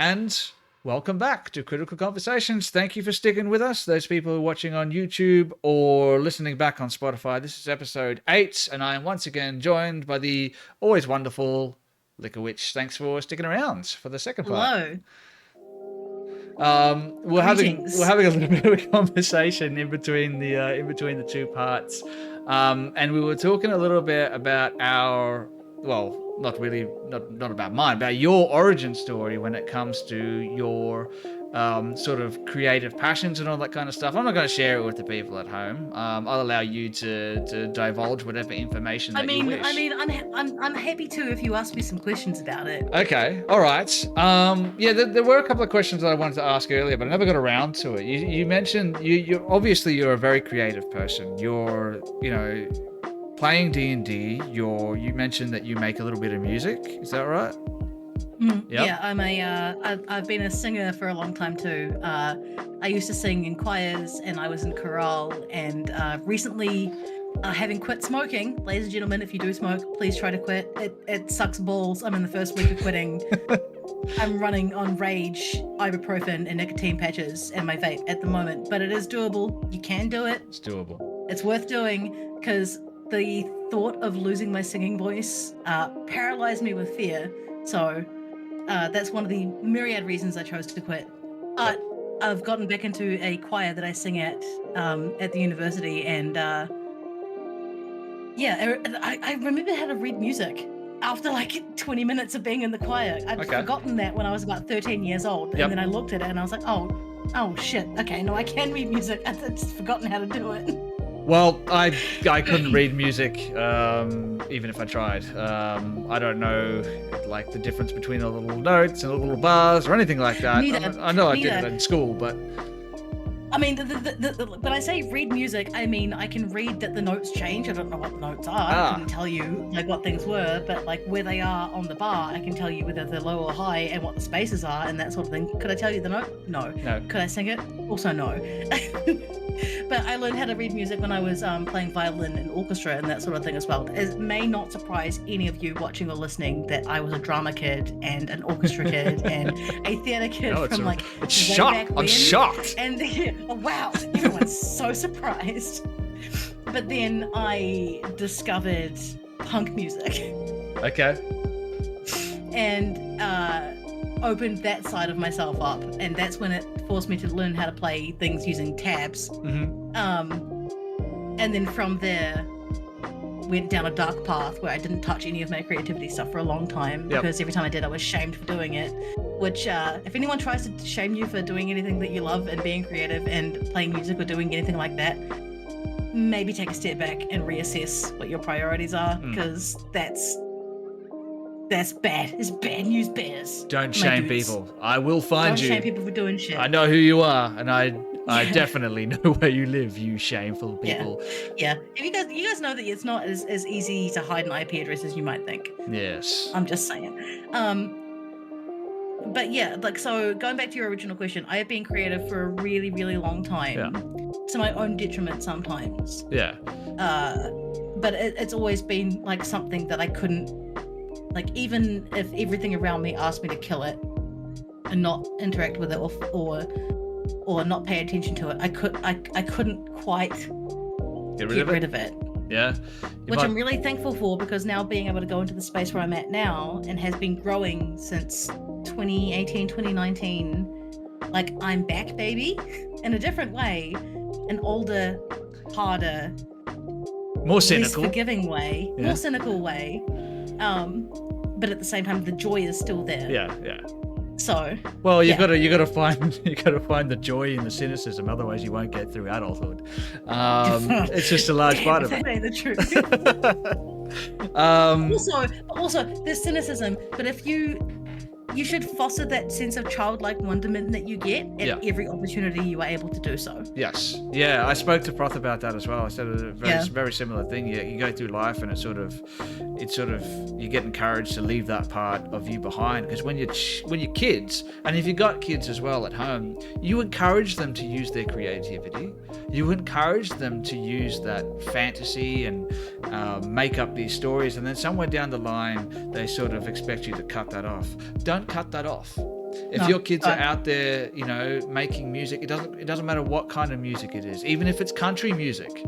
And welcome back to Critical Conversations. Thank you for sticking with us. Those people who are watching on YouTube or listening back on Spotify. This is episode 8, and I am once again joined by the always wonderful Liquorwitch. Thanks for sticking around for the second part. Hello. We're having Greetings. a little bit of a conversation in between the two parts, and we were talking a little bit about our, well, not about mine, about your origin story when it comes to your sort of creative passions and all that kind of stuff. I'm not going to share it with the people at home. I'll allow you to divulge whatever information that you wish. I'm happy to if you ask me some questions about it. Okay, all right. There were a couple of questions that I wanted to ask earlier, but I never got around to it. You mentioned you obviously you're a very creative person. You're playing D&D. You mentioned that you make a little bit of music. Is that right? Yep. Yeah, I've been a singer for a long time too. I used to sing in choirs and I was in chorale, and recently, having quit smoking, ladies and gentlemen, if you do smoke, please try to quit. It sucks balls. I'm in the first week of quitting. I'm running on rage, ibuprofen, and nicotine patches and my vape at the moment, but it is doable. You can do it. It's doable. It's worth doing because the thought of losing my singing voice paralyzed me with fear. So that's one of the myriad reasons I chose to quit. I've gotten back into a choir that I sing at the university, and I remember how to read music after like 20 minutes of being in the choir. I'd forgotten that when I was about 13 years old, and then I looked at it and I was like, oh shit, okay, no, I can read music. I'd just forgotten how to do it. Well, I couldn't read music, even if I tried. I don't know, like, the difference between the little notes and the little bars or anything like that. I know I did it in school, but... I mean, when I say read music, I mean, I can read that the notes change. I don't know what the notes are. I couldn't tell you, like, what things were, but, like, where they are on the bar, I can tell you whether they're low or high and what the spaces are and that sort of thing. Could I tell you the note? No. Could I sing it? Also no. But I learned how to read music when I was playing violin in orchestra and that sort of thing as well. It may not surprise any of you watching or listening that I was a drama kid and an orchestra kid and a theatre kid I'm shocked. And oh, wow, everyone's so surprised. But then I discovered punk music. Okay. And opened that side of myself up, and that's when it forced me to learn how to play things using tabs. Mm-hmm. And then from there went down a dark path where I didn't touch any of my creativity stuff for a long time because every time I did I was shamed for doing it, which if anyone tries to shame you for doing anything that you love and being creative and playing music or doing anything like that, maybe take a step back and reassess what your priorities are, because that's bad. It's bad news bears. Don't shame people. I will find you. Don't shame people for doing shit. I know who you are, and I definitely know where you live, you shameful people. Yeah. You guys know that it's not as easy to hide an IP address as you might think. Yes. I'm just saying. But yeah, like, so going back to your original question, I have been creative for a really, really long time. To my own detriment sometimes. Yeah. But it's always been like something that I couldn't, like, even if everything around me asked me to kill it and not interact with it or not pay attention to it, I couldn't quite get rid of it. Yeah. Which I'm really thankful for, because now being able to go into the space where I'm at now and has been growing since 2018, 2019, like, I'm back, baby, in a different way, an older, harder, more cynical, less forgiving way, more cynical way. But at the same time, the joy is still there. Yeah. So. Well, you gotta find the joy in the cynicism. Otherwise, you won't get through adulthood. It's just a large part of it. That ain't the truth. Also, there's cynicism. But if you should foster that sense of childlike wonderment that you get at every opportunity you are able to do so. Yes. Yeah, I spoke to Proth about that as well. I said a very similar thing. You go through life and it's sort of you get encouraged to leave that part of you behind, because when you're kids, and if you've got kids as well at home, you encourage them to use their creativity. You encourage them to use that fantasy and make up these stories, and then somewhere down the line they sort of expect you to cut that off. Don't cut that off. If No, your kids are no. out there, you know, making music, it doesn't matter what kind of music it is, even if it's country music.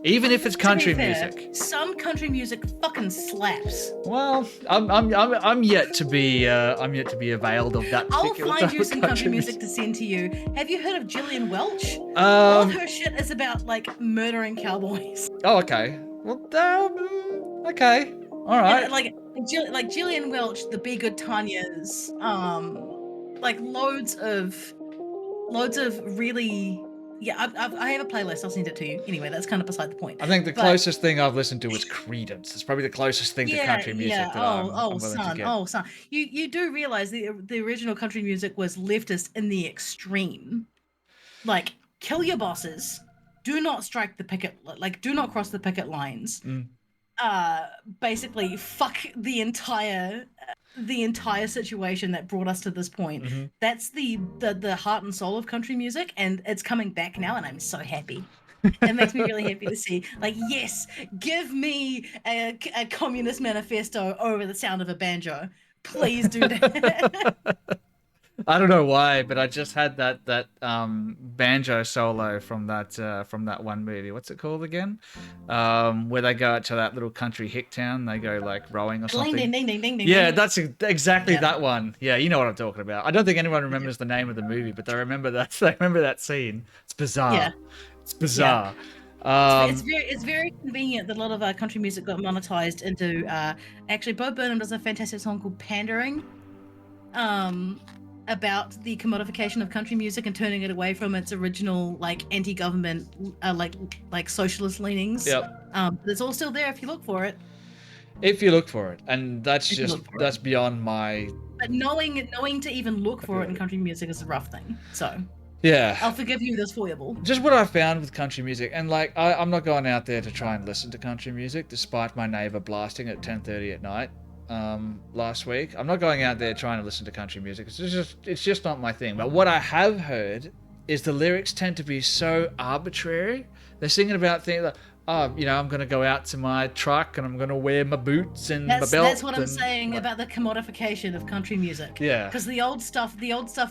Even if it's country To be fair, music. some country music fucking slaps. Well, I'm yet to be availed of that I'll particular find type you of some country music to send to you. Have you heard of Gillian Welch? All her shit is about like murdering cowboys. Oh, okay. Well, okay. All right. And like Gillian Welch, the Be Good Tanya's, like loads of really. Yeah, I have a playlist. I'll send it to you. Anyway, that's kind of beside the point. I think the But closest thing I've listened to is Credence. It's probably the closest thing to country music that I'm willing to get. Oh, son. You do realize the original country music was leftist in the extreme. Like, kill your bosses. Do not strike the picket, like, do not cross the picket lines. Basically, fuck the entire situation that brought us to this point. Mm-hmm. That's the heart and soul of country music, and it's coming back now, and I'm so happy. It makes me really happy to see, like, yes, give me a communist manifesto over the sound of a banjo. Please do that. I don't know why, but I just had that banjo solo from that one movie. What's it called again? Where they go out to that little country hick town. They go like rowing or something. Ding, ding, ding, ding, ding, Yeah, ding. that's exactly that one. Yeah, you know what I'm talking about. I don't think anyone remembers the name of the movie, but they remember that. They remember that scene. It's bizarre. Yeah. It's bizarre. Yeah. It's very convenient that a lot of country music got monetized into. Actually, Bo Burnham does a fantastic song called "Pandering," about the commodification of country music and turning it away from its original like anti-government, like socialist leanings. Yep. But it's all still there if you look for it. If you look for it, and that's beyond my. But knowing to even look for it in country music is a rough thing. So. Yeah. I'll forgive you this foible. Just what I found with country music, and like I'm not going out there to try and listen to country music, despite my neighbor blasting at 10:30 at night last week. I'm not going out there trying to listen to country music. It's just not my thing. But what I have heard is the lyrics tend to be so arbitrary. They're singing about things like, oh, you know, I'm going to go out to my truck and I'm going to wear my boots and my belt. That's what I'm saying about the commodification of country music. Yeah. Because the old stuff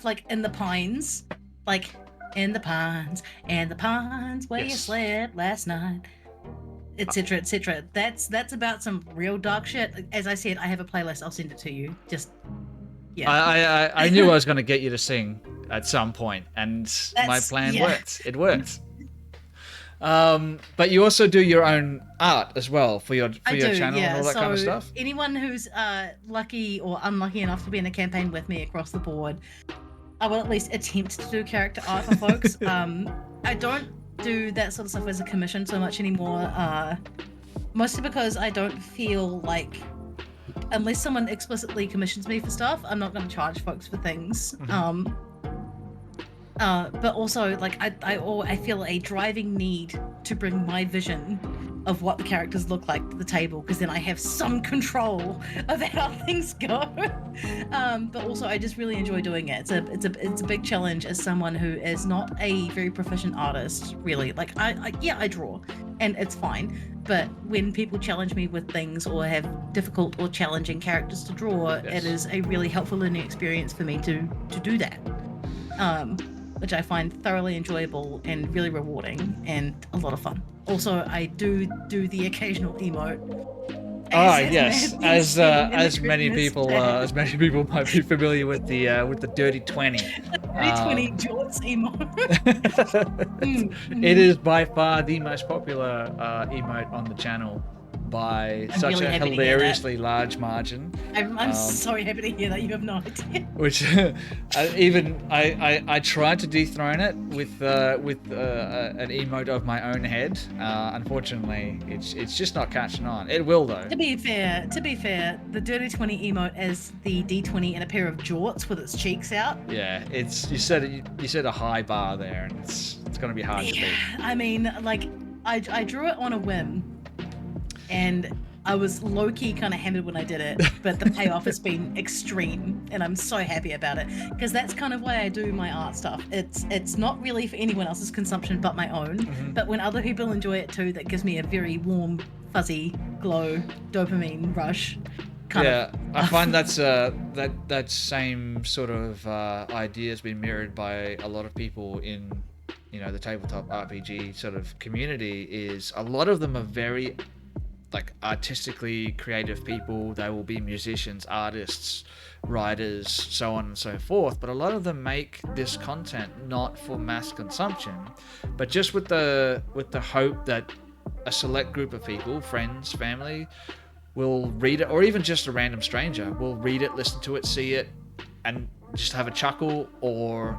like In the Pines, like in the pines where you slept last night, etc., etc. That's about some real dark shit. As I said, I have a playlist. I'll send it to you. Just yeah. I knew I was going to get you to sing at some point, and my plan worked. It worked. But you also do your own art as well for your channel and all that kind of stuff. Anyone who's lucky or unlucky enough to be in a campaign with me across the board, I will at least attempt to do character art for folks. I don't do that sort of stuff as a commission so much anymore, mostly because I don't feel like, unless someone explicitly commissions me for stuff, I'm not going to charge folks for things. Mm-hmm. But also, like, I feel a driving need to bring my vision of what the characters look like to the table, because then I have some control of how things go. But also, I just really enjoy doing it. It's a big challenge as someone who is not a very proficient artist, really. Like, I draw, and it's fine. But when people challenge me with things or have difficult or challenging characters to draw, It is a really helpful learning experience for me to do that. Which I find thoroughly enjoyable and really rewarding and a lot of fun. Also, I do the occasional emote. As many people might be familiar with the Dirty 20. Dirty 20 jorts emote. It is by far the most popular emote on the channel by such a hilariously large margin. I'm so happy to hear that. You have no idea. Which I tried to dethrone it with an emote of my own head. Unfortunately, it's just not catching on. It will though. To be fair, the Dirty 20 emote is the D20 in a pair of jorts with its cheeks out. Yeah, you set a high bar there, and it's going to be hard to beat. I mean, like, I drew it on a whim. And I was low-key kind of hammered when I did it, but the payoff has been extreme, and I'm so happy about it, because that's kind of why I do my art stuff. It's not really for anyone else's consumption but my own, but when other people enjoy it too, that gives me a very warm, fuzzy, glow, dopamine rush, I find that's that same sort of idea has been mirrored by a lot of people in, the tabletop RPG sort of community. Is a lot of them are very like artistically creative people. They will be musicians, artists, writers, so on and so forth. But a lot of them make this content not for mass consumption, but just with the hope that a select group of people, friends, family, will read it, or even just a random stranger will read it, listen to it, see it, and just have a chuckle, or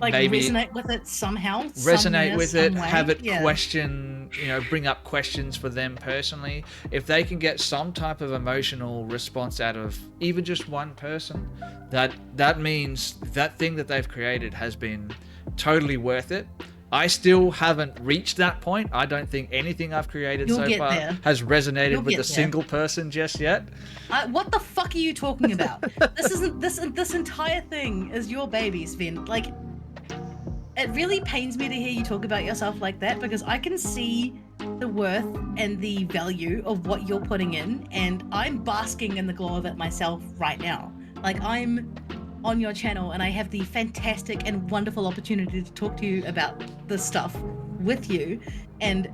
like maybe resonate with it somehow. Resonate with it, have it question, bring up questions for them personally. If they can get some type of emotional response out of even just one person, that means that thing that they've created has been totally worth it. I still haven't reached that point. I don't think anything I've created so far has resonated with a single person just yet. What the fuck are you talking about? This entire thing is your baby, Sven. Like, it really pains me to hear you talk about yourself like that, because I can see the worth and the value of what you're putting in, and I'm basking in the glow of it myself right now. Like, I'm on your channel and I have the fantastic and wonderful opportunity to talk to you about this stuff with you and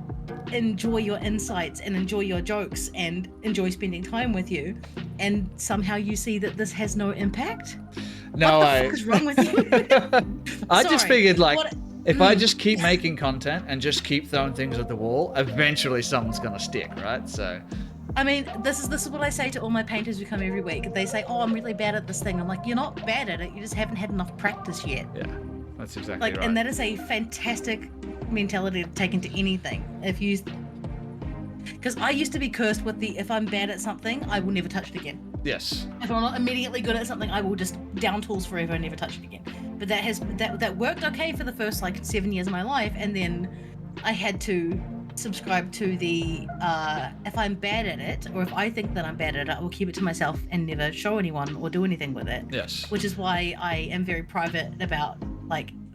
enjoy your insights and enjoy your jokes and enjoy spending time with you, and somehow you see that this has no impact? No, what the fuck is wrong with you? I just figured, like, if I just keep making content and just keep throwing things at the wall, eventually something's gonna stick, right? So I mean, this is what I say to all my painters who come every week. They say, "Oh, I'm really bad at this thing." I'm like, "You're not bad at it. You just haven't had enough practice yet." Yeah, that's exactly right. And that is a fantastic mentality to take into anything. Because I used to be cursed with if I'm bad at something, I will never touch it again. Yes. If I'm not immediately good at something, I will just down tools forever and never touch it again. But that worked okay for the first 7 years of my life, and then I had to subscribe to the if I'm bad at it, or if I think that I'm bad at it, I will keep it to myself and never show anyone or do anything with it. Yes. Which is why I am very private about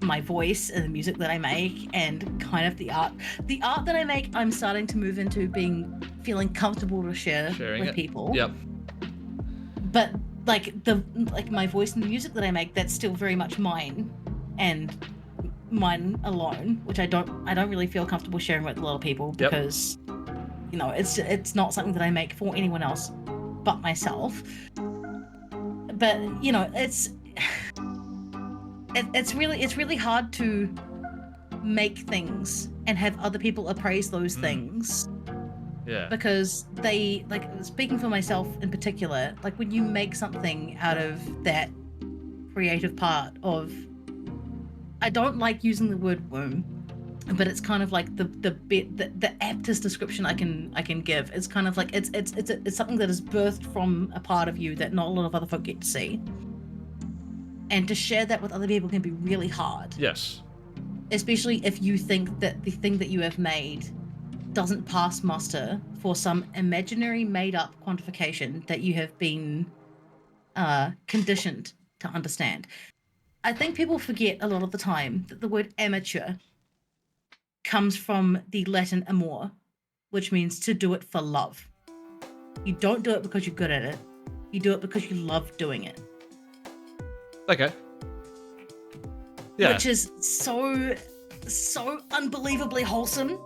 my voice and the music that I make, and kind of the art that I make. I'm starting to move into feeling comfortable to sharing with people. Yep. But my voice and the music that I make, that's still very much mine and mine alone, which I don't really feel comfortable sharing with a lot of people, because it's not something that I make for anyone else but myself. But it's really hard to make things and have other people appraise those things. Yeah. Because they, speaking for myself in particular, when you make something out of that creative part of, I don't like using the word womb, but it's kind of like the aptest description I can give. It's kind of like it's something that is birthed from a part of you that not a lot of other folk get to see. And to share that with other people can be really hard. Yes. Especially if you think that the thing that you have made doesn't pass muster for some imaginary made-up quantification that you have been conditioned to understand. I think people forget a lot of the time that the word amateur comes from the Latin amor, which means to do it for love. You don't do it because you're good at it. You do it because you love doing it. Okay. Yeah. Which is so unbelievably wholesome,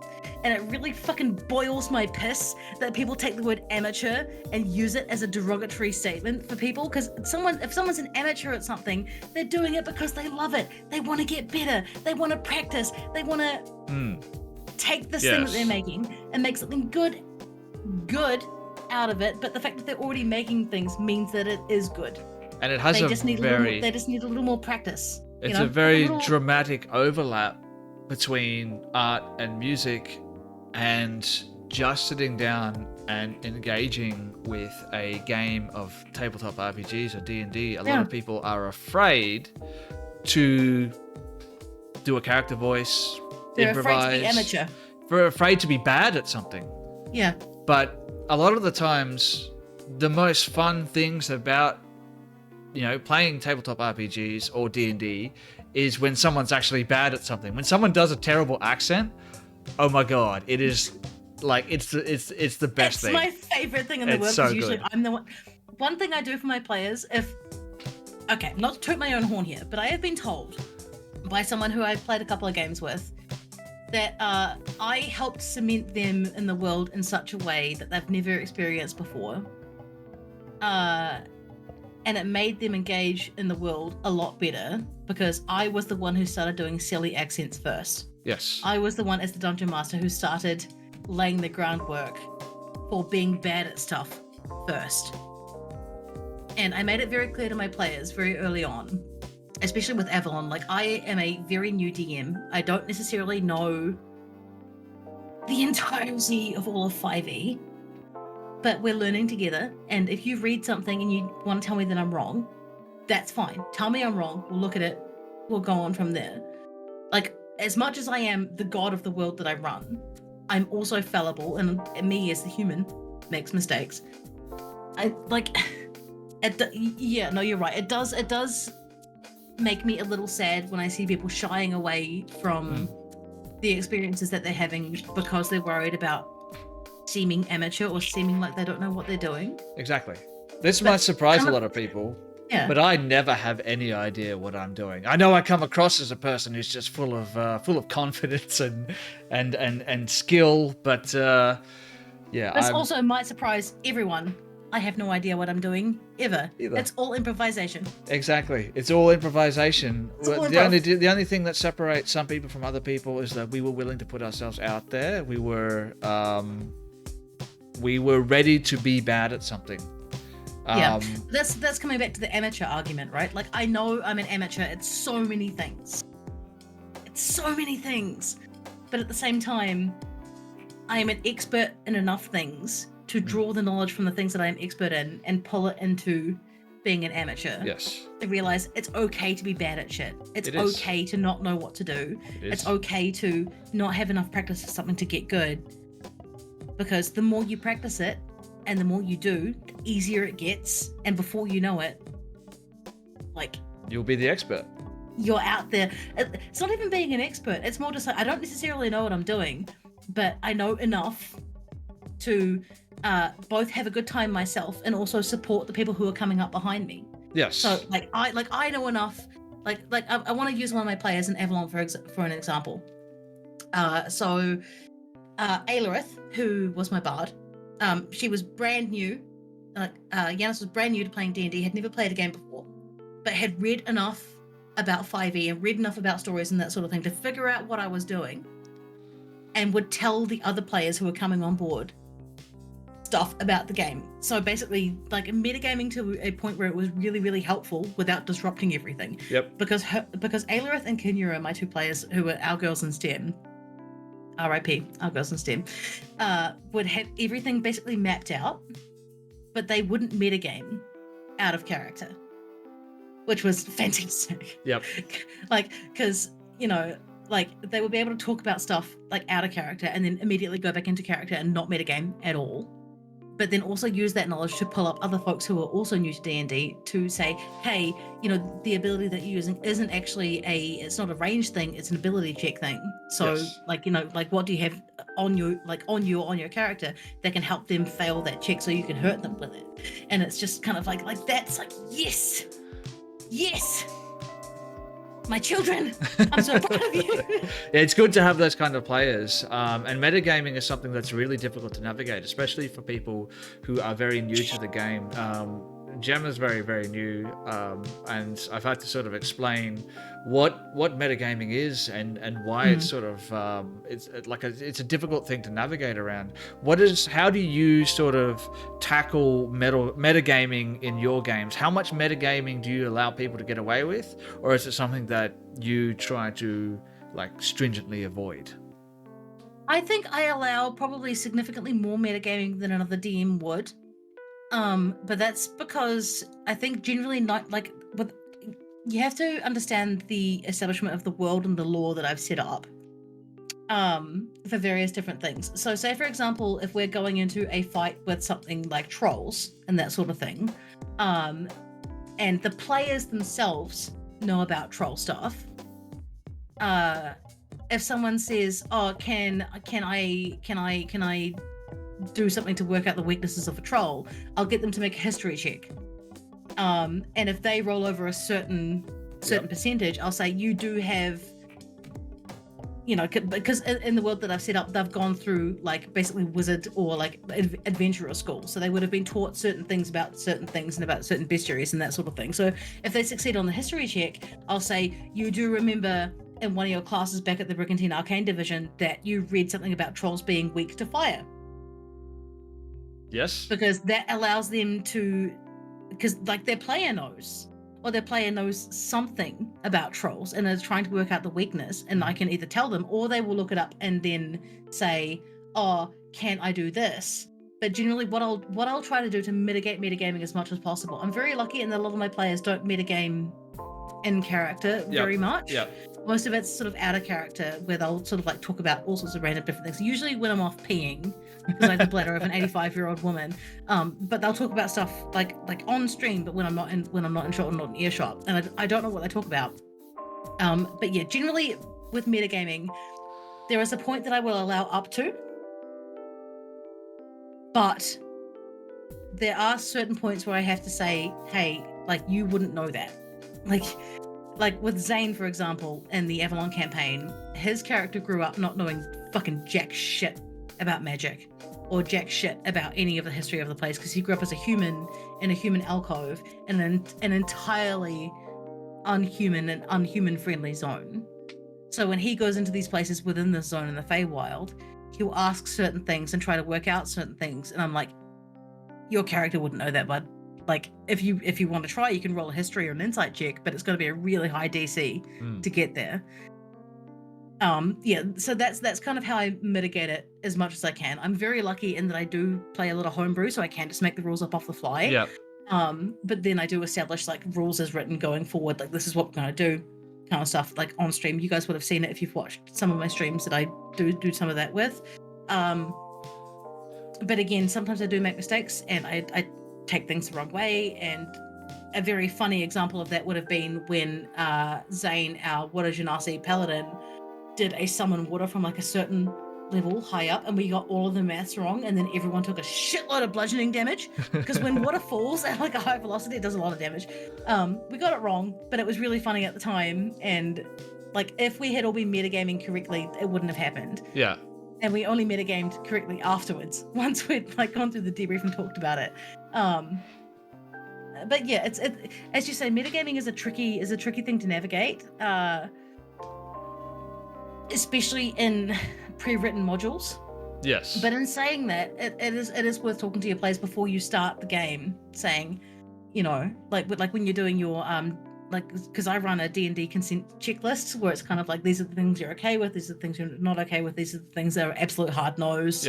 and it really fucking boils my piss that people take the word amateur and use it as a derogatory statement for people. Because if someone's an amateur at something, they're doing it because they love it. They want to get better. They want to practice. They want to take this thing that they're making and make something good out of it. But the fact that they're already making things means that it is good. And it has they just need a little more practice. It's a very dramatic overlap between art and music, and just sitting down and engaging with a game of tabletop RPGs or D&D. A lot of people are afraid to do a character voice, They're improvise. afraid to be amateur. They're afraid to be bad at something. Yeah. But a lot of the times, the most fun things about playing tabletop RPGs or D&D is when someone's actually bad at something. When someone does a terrible accent, oh my god, it is it's the best thing. It's my favorite thing in the world. So usually good. I'm the one. one thing I do for my players, okay, not to toot my own horn here, but I have been told by someone who I've played a couple of games with that I helped cement them in the world in such a way that they've never experienced before. And it made them engage in the world a lot better because I was the one who started doing silly accents first. Yes. I was the one as the dungeon master who started laying the groundwork for being bad at stuff first. And I made it very clear to my players very early on, especially with Avalon, like I am a very new DM. I don't necessarily know the entirety of all of 5e, but we're learning together. And if you read something and you want to tell me that I'm wrong, that's fine. Tell me I'm wrong. We'll look at it. We'll go on from there. Like, as much as I am the god of the world that I run, I'm also fallible, and me as the human makes mistakes. Yeah, no, you're right. It does make me a little sad when I see people shying away from the experiences that they're having because they're worried about seeming amateur or seeming like they don't know what they're doing. Exactly. This might surprise a lot of people. Yeah. But I never have any idea what I'm doing. I know I come across as a person who's just full of confidence and skill, but yeah. This also might surprise everyone. I have no idea what I'm doing ever. Either. It's all improvisation. Exactly. It's all improvisation. It's all the only thing that separates some people from other people is that we were willing to put ourselves out there. We were ready to be bad at something. Yeah, that's coming back to the amateur argument, right? Like, I know I'm an amateur at so many things. It's so many things. But at the same time, I am an expert in enough things to draw the knowledge from the things that I am expert in and pull it into being an amateur. Yes. To realize it's okay to be bad at shit. It's okay to not know what to do. It's okay to not have enough practice for something to get good. Because the more you practice it, and the more you do, the easier it gets. And before you know it, like... you'll be the expert. You're out there. It's not even being an expert. It's more just like, I don't necessarily know what I'm doing, but I know enough to both have a good time myself and also support the people who are coming up behind me. Yes. So I know enough. I want to use one of my players in Avalon for an example. Aelirith, who was my bard, she was brand new. Yanis was brand new to playing D&D, had never played a game before, but had read enough about 5e and read enough about stories and that sort of thing to figure out what I was doing, and would tell the other players who were coming on board stuff about the game. So basically, like, metagaming to a point where it was really, really helpful without disrupting everything. Yep. Because Aelirith and Kinura, my two players who were our girls in STEM, RIP, our girls in STEM, would have everything basically mapped out, but they wouldn't metagame out of character, which was fantastic. Yep. Because, they would be able to talk about stuff, like, out of character and then immediately go back into character and not metagame at all. But then also use that knowledge to pull up other folks who are also new to D&D to say, hey, the ability that you're using isn't actually it's not a range thing, it's an ability check thing. So, yes. What do you have on your character that can help them fail that check so you can hurt them with it? And it's just kind of like that's like, yes, my children, I'm so proud of you. Yeah, it's good to have those kind of players. And metagaming is something that's really difficult to navigate, especially for people who are very new to the game. Gemma's very, very new, and I've had to sort of explain what metagaming is and why it's sort of it's a difficult thing to navigate around. How do you sort of tackle metagaming in your games? How much metagaming do you allow people to get away with, or is it something that you try to stringently avoid? I think I allow probably significantly more metagaming than another DM would. But that's because I think generally you have to understand the establishment of the world and the lore that I've set up for various different things. So say, for example, if we're going into a fight with something like trolls and that sort of thing, and the players themselves know about troll stuff, if someone says, oh, can I do something to work out the weaknesses of a troll, I'll get them to make a history check. And if they roll over a certain percentage, I'll say you do have, because in the world that I've set up, they've gone through like basically wizard or like adventurer school, so they would have been taught certain things about certain things and about certain bestiaries and that sort of thing. So if they succeed on the history check, I'll say you do remember in one of your classes back at the Brigantine Arcane Division that you read something about trolls being weak to fire. Yes. Because that allows them to, because like their player knows something about trolls and is trying to work out the weakness, and I can either tell them or they will look it up and then say, oh, can I do this? But generally what I'll try to do to mitigate metagaming as much as possible. I'm very lucky in that a lot of my players don't metagame in character very much. Most of it's sort of out of character, where they'll sort of like talk about all sorts of random different things. Usually when I'm off peeing, because I have the bladder of an 85-year-old woman. But they'll talk about stuff like on stream, but when I'm not in shot or not in earshot, and I don't know what they talk about. But yeah, generally with metagaming, there is a point that I will allow up to, but there are certain points where I have to say, hey, like you wouldn't know that, like with Zane, for example, in the Avalon campaign, his character grew up not knowing fucking jack shit about magic or jack shit about any of the history of the place, because he grew up as a human in a human alcove in an entirely unhuman and unhuman-friendly zone. So when he goes into these places within this zone in the Feywild, he'll ask certain things and try to work out certain things, and I'm like, your character wouldn't know that, bud. Like, if you want to try, you can roll a history or an insight check, but it's going to be a really high DC to get there. So that's kind of how I mitigate it as much as I can. I'm very lucky in that I do play a lot of homebrew, so I can just make the rules up off the fly. Yeah. But then I do establish like rules as written going forward, like this is what we're going to do, kind of stuff, like on stream. You guys would have seen it if you've watched some of my streams that I do some of that with. But again, sometimes I do make mistakes and I take things the wrong way, and a very funny example of that would have been when Zane, our Water Genasi paladin, did a summon water from like a certain level high up, and we got all of the maths wrong, and then everyone took a shitload of bludgeoning damage, because when water falls at like a high velocity, it does a lot of damage. We got it wrong, but it was really funny at the time, and like if we had all been metagaming correctly, it wouldn't have happened. Yeah. And we only metagamed correctly afterwards, once we'd like gone through the debrief and talked about it. But yeah, it's as you say, metagaming is a tricky thing to navigate, especially in pre-written modules. Yes. But in saying that, it is worth talking to your players before you start the game, saying, like when you're doing your because I run a D&D consent checklist where it's kind of like, these are the things you're okay with, these are the things you're not okay with, these are the things that are absolute hard no's,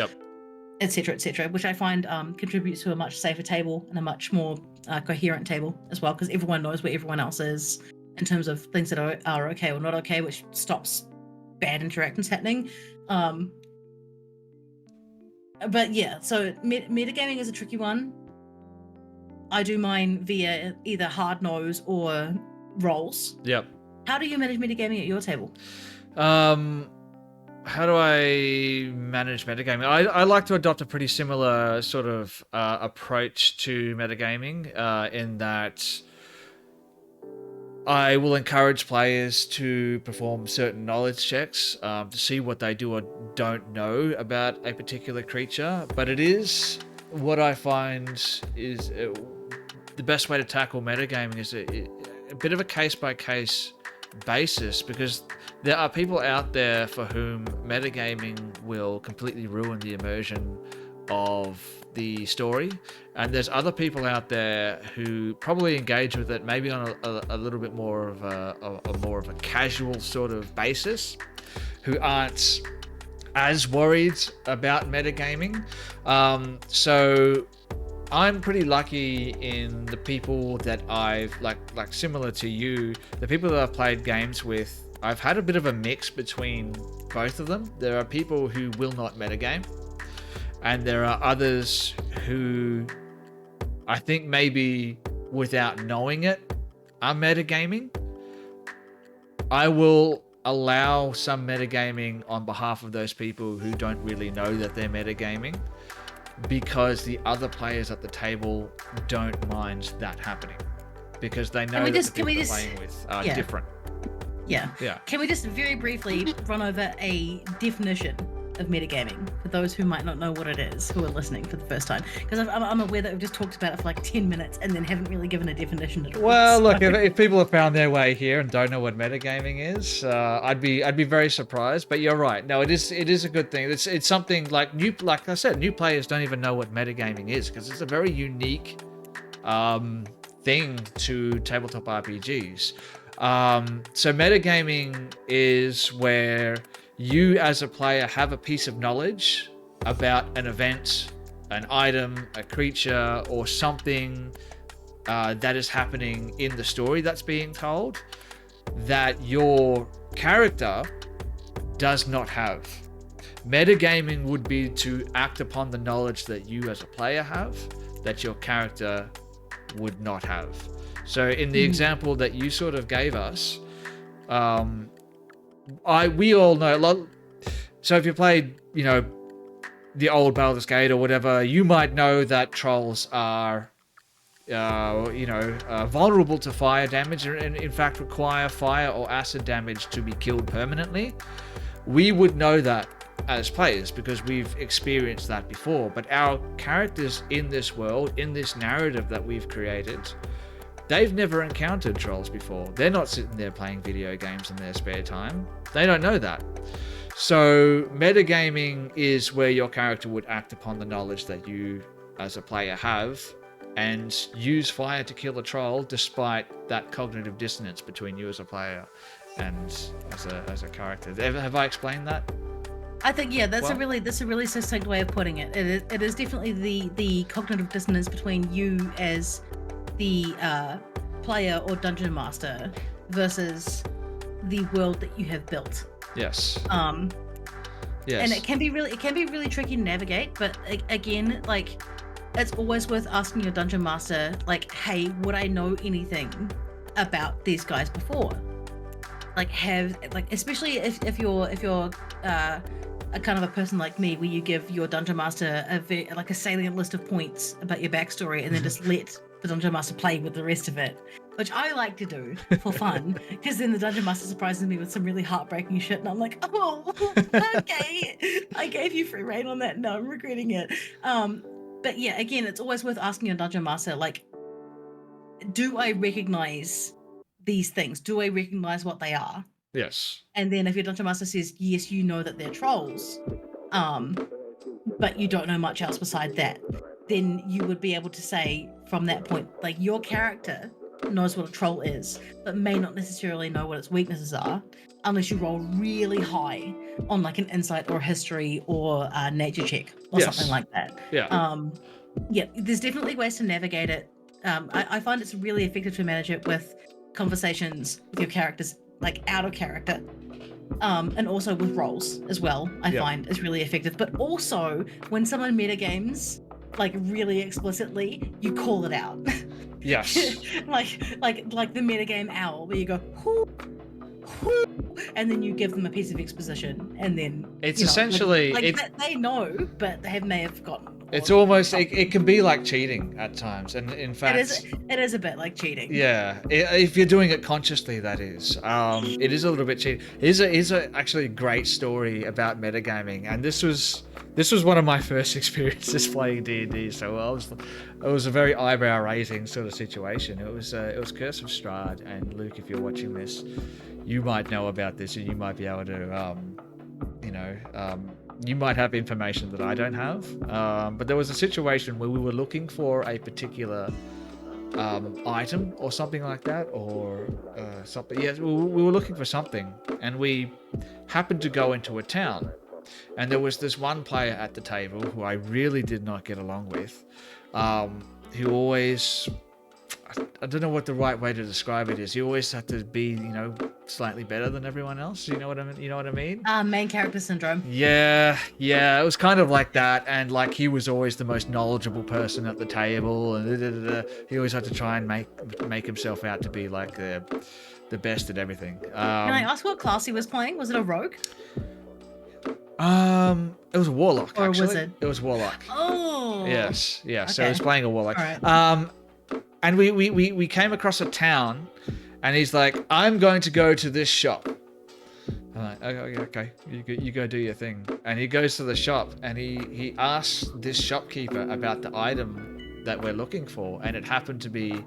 etc., which I find contributes to a much safer table and a much more coherent table as well, because everyone knows where everyone else is in terms of things that are okay or not okay, which stops bad interactions happening. But yeah, so metagaming is a tricky one. I do mine via either hard nose or rolls. Yep. How do you manage metagaming at your table? How do I manage metagaming? I like to adopt a pretty similar sort of approach to metagaming, in that I will encourage players to perform certain knowledge checks to see what they do or don't know about a particular creature. But it is what I find is the best way to tackle metagaming is a bit of a case-by-case basis, because there are people out there for whom metagaming will completely ruin the immersion of the story, and there's other people out there who probably engage with it maybe on a little bit more of a casual sort of basis, who aren't as worried about metagaming. So I'm pretty lucky in the people that I've like similar to you, the people that I've played games with. I've had a bit of a mix between both of them. There are people who will not metagame, and there are others who I think maybe without knowing it are metagaming. I will allow some metagaming on behalf of those people who don't really know that they're metagaming. because the other players at the table don't mind that happening, because they know that the people they're playing with are different. Yeah. Can we just very briefly run over a definition of metagaming for those who might not know what it is, who are listening for the first time? Because I'm aware that we've just talked about it for like 10 minutes and then haven't really given a definition at all. Well, look, if people have found their way here and don't know what metagaming is, I'd be very surprised. But you're right. No, it is a good thing. It's something like I said, new players don't even know what metagaming is, because it's a very unique thing to tabletop RPGs. So metagaming is where you as a player have a piece of knowledge about an event, an item, a creature, or something that is happening in the story that's being told that your character does not have. Metagaming would be to act upon the knowledge that you as a player have that your character would not have. So in the example that you sort of gave us, we all know. So if you played, the old Baldur's Gate or whatever, you might know that trolls are, vulnerable to fire damage, and in fact require fire or acid damage to be killed permanently. We would know that as players because we've experienced that before. But our characters in this world, in this narrative that we've created, they've never encountered trolls before. They're not sitting there playing video games in their spare time. They don't know that. So metagaming is where your character would act upon the knowledge that you as a player have and use fire to kill a troll despite that cognitive dissonance between you as a player and as a character. Have I explained that? I think that's a really succinct way of putting it. It is definitely the cognitive dissonance between you as the player or dungeon master versus the world that you have built. Yes. Yes. And it can be really tricky to navigate, but again, like, it's always worth asking your dungeon master, like, hey, would I know anything about these guys before? Like, especially if you're a kind of a person like me, where you give your dungeon master a salient list of points about your backstory and then just let the dungeon master play with the rest of it, which I like to do for fun, because then the dungeon master surprises me with some really heartbreaking shit and I'm like, oh, okay, I gave you free reign on that, no, I'm regretting it. But yeah, again, it's always worth asking your dungeon master, like, do I recognize these things? Do I recognize what they are? Yes. And then if your dungeon master says, yes, you know that they're trolls, but you don't know much else beside that, then you would be able to say from that point, like, your character knows what a troll is, but may not necessarily know what its weaknesses are, unless you roll really high on like an insight or history or a nature check or something like that. Yeah. There's definitely ways to navigate it. I find it's really effective to manage it with conversations with your characters, like out of character, and also with roles as well. I find is really effective. But also when someone metagames like really explicitly, you call it out. Yes. like the metagame owl, where you go, hoo, hoo, and then you give them a piece of exposition, and then it's essentially they know, but they may have forgotten. It's almost it can be like cheating at times, and in fact, it is a bit like cheating. Yeah, if you're doing it consciously, that is. It is a little bit cheating. It is actually a great story about metagaming, and this was one of my first experiences playing D&D. So it was a very eyebrow-raising sort of situation. It was Curse of Strahd, and Luke, if you're watching this, you might know about this, and you might be able to, you might have information that I don't have. But there was a situation where we were looking for a particular item or something like that, or something. Yes, we were looking for something, and we happened to go into a town. And there was this one player at the table who I really did not get along with, who always, I don't know what the right way to describe it is. He always had to be, slightly better than everyone else. You know what I mean? Main character syndrome. Yeah. It was kind of like that. And like, he was always the most knowledgeable person at the table, and he always had to try and make himself out to be like the best at everything. Can I ask what class he was playing? Was it a rogue? It was a warlock, or actually. a wizard? It was warlock. Oh. Yes, yeah. So Okay. he was playing a warlock. All right. And we came across a town, and he's like, "I'm going to go to this shop." I'm like, okay, you go do your thing. And he goes to the shop, and he asks this shopkeeper about the item that we're looking for, and it happened to be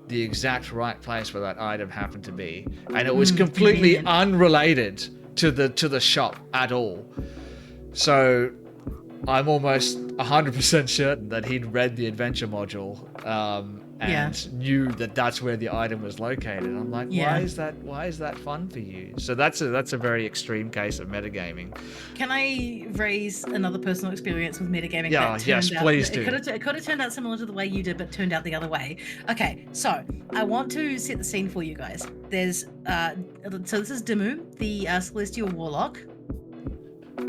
the exact right place where that item happened to be, and it was completely unrelated to the shop at all. So I'm almost 100% certain that he'd read the adventure module and knew that that's where the item was located. I'm like, why is that fun for you? So that's a very extreme case of metagaming. Can I raise another personal experience with metagaming? Yeah, yes, please do. It could have turned out similar to the way you did, but turned out the other way. Okay, so I want to set the scene for you guys. There's so this is Dimmu, the Celestial Warlock,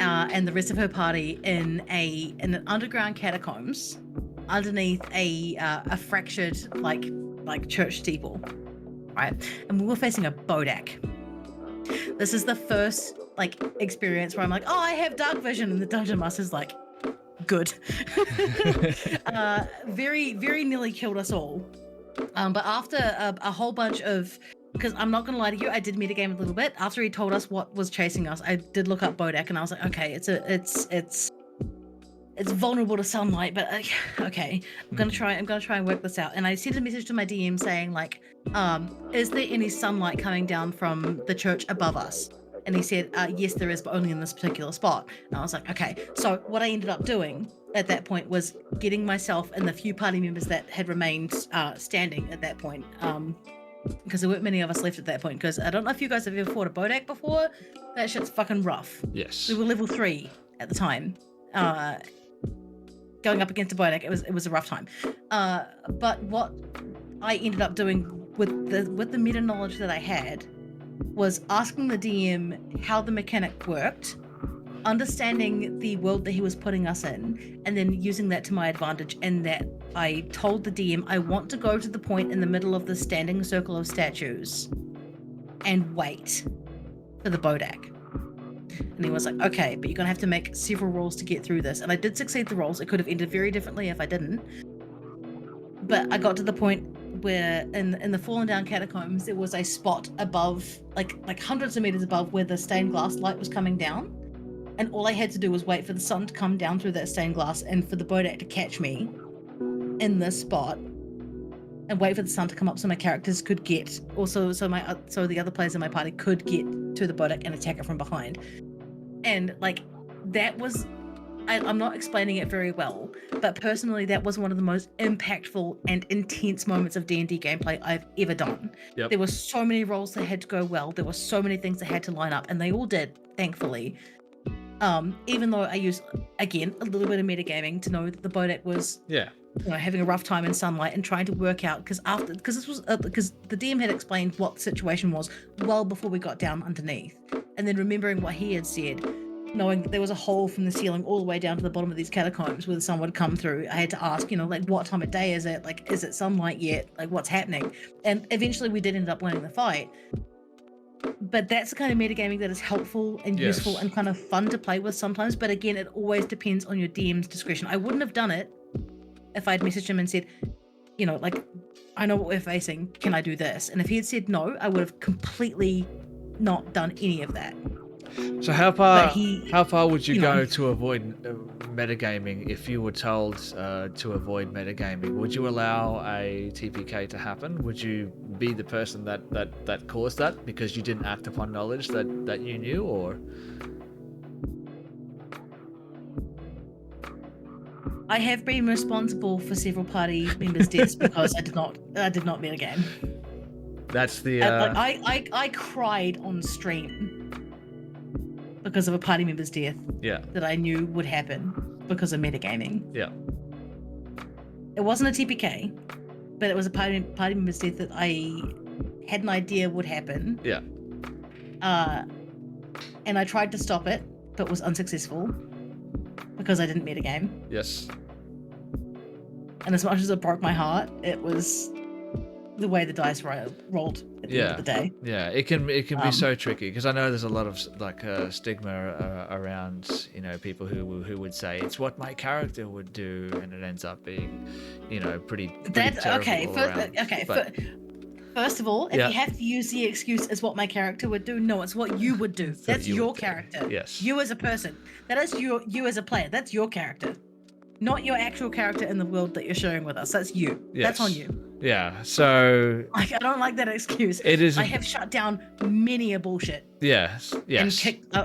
and the rest of her party in an underground catacombs underneath a fractured like church steeple, right? And we were facing a Bodak. This is the first like experience where I'm like, oh, I have dark vision, and the dungeon master's like, good. Very nearly killed us all. But after a whole bunch of, because I'm not gonna lie to you, I did metagame a little bit. After he told us what was chasing us, I did look up Bodak, and I was like, okay, it's vulnerable to sunlight, but okay, I'm gonna try and work this out. And I sent a message to my DM saying like, is there any sunlight coming down from the church above us? And he said, yes, there is, but only in this particular spot. And I was like, okay. So what I ended up doing at that point was getting myself and the few party members that had remained standing at that point, because there weren't many of us left at that point. Because I don't know if you guys have ever fought a Bodak before. That shit's fucking rough. Yes. We were level 3 at the time. Going up against a Bodak, it was a rough time. But what I ended up doing with the meta knowledge that I had was asking the DM how the mechanic worked, understanding the world that he was putting us in, and then using that to my advantage. And that I told the DM, I want to go to the point in the middle of the standing circle of statues and wait for the Bodak. And he was like, okay, but you're gonna have to make several rolls to get through this. And I did succeed the rolls. It could have ended very differently if I didn't. But I got to the point where in the fallen down catacombs, there was a spot above, like hundreds of meters above, where the stained glass light was coming down. And all I had to do was wait for the sun to come down through that stained glass and for the Bodak to catch me in this spot, and wait for the sun to come up so my characters could get, also so the other players in my party could get to the Bodak and attack it from behind. And like that was, I'm not explaining it very well, but personally that was one of the most impactful and intense moments of D&D gameplay I've ever done. Yep. There were so many roles that had to go well. There were so many things that had to line up, and they all did, thankfully. Even though I used, again, a little bit of metagaming to know that the Bodak was having a rough time in sunlight, and trying to work out, because the DM had explained what the situation was well before we got down underneath, and then remembering what he had said, knowing that there was a hole from the ceiling all the way down to the bottom of these catacombs where the sun would come through. I had to ask, like, what time of day is it? Like, is it sunlight yet? Like, what's happening? And eventually we did end up winning the fight. But that's the kind of metagaming that is helpful and useful and kind of fun to play with sometimes. But again, it always depends on your DM's discretion. I wouldn't have done it if I'd messaged him and said, like, I know what we're facing, can I do this? And if he had said no, I would have completely not done any of that. So how far would you go to avoid metagaming if you were told to avoid metagaming? Would you allow a TPK to happen? Would you be the person that caused that because you didn't act upon knowledge that you knew, or? I have been responsible for several party members' deaths because I did not metagame. That's the I cried on stream because of a party member's death that I knew would happen because of metagaming. Yeah. It wasn't a TPK, but it was a party member's death that I had an idea would happen. Yeah. And I tried to stop it, but was unsuccessful because I didn't metagame. Yes. And as much as it broke my heart, it was the way the dice rolled at the end of the day. Yeah, it can be so tricky, because I know there's a lot of like stigma around, you know, people who would say it's what my character would do, and it ends up being, you know, pretty terrible okay. all around. First of all, if you have to use the excuse as what my character would do, no, it's what you would do. That's your character. Yes. You as a person. That is you as a player. That's your character. Not your actual character in the world that you're sharing with us. That's you. Yes. That's on you. Yeah. So I don't like that excuse. It is. I have shut down many a bullshit. Yes. Yes. And kicked.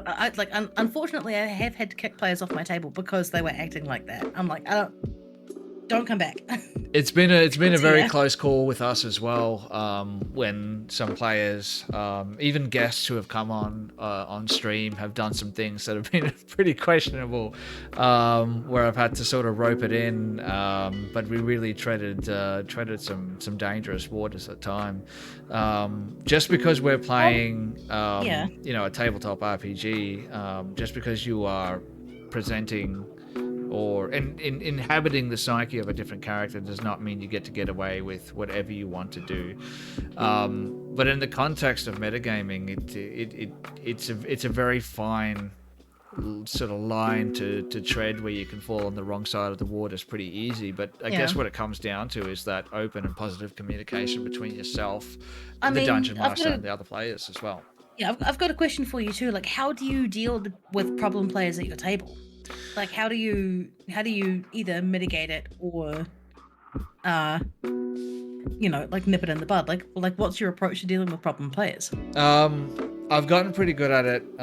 Unfortunately, I have had to kick players off my table because they were acting like that. I'm like, don't come back. It's been a very close call with us as well. When some players, even guests who have come on stream, have done some things that have been pretty questionable, where I've had to sort of rope it in. But we really treaded some dangerous waters at time. Just because we're playing, you know, a tabletop RPG, just because you are presenting or inhabiting the psyche of a different character does not mean you get away with whatever you want to do. But in the context of metagaming, it's a very fine sort of line to tread, where you can fall on the wrong side of the water is pretty easy. But I guess what it comes down to is that open and positive communication between yourself, the dungeon master, and the other players as well. Yeah, I've got a question for you too. Like, how do you deal with problem players at your table? Like, how do you either mitigate it or, you know, like nip it in the bud? Like what's your approach to dealing with problem players? I've gotten pretty good at it,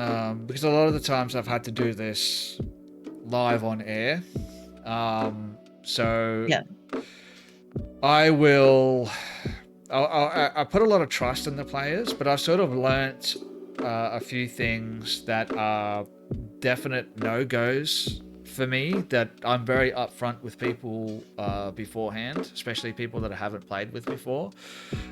because a lot of the times I've had to do this live on air. So yeah, I put a lot of trust in the players, but I've sort of learnt a few things that are definite no-goes for me, that I'm very upfront with people beforehand, especially people that I haven't played with before.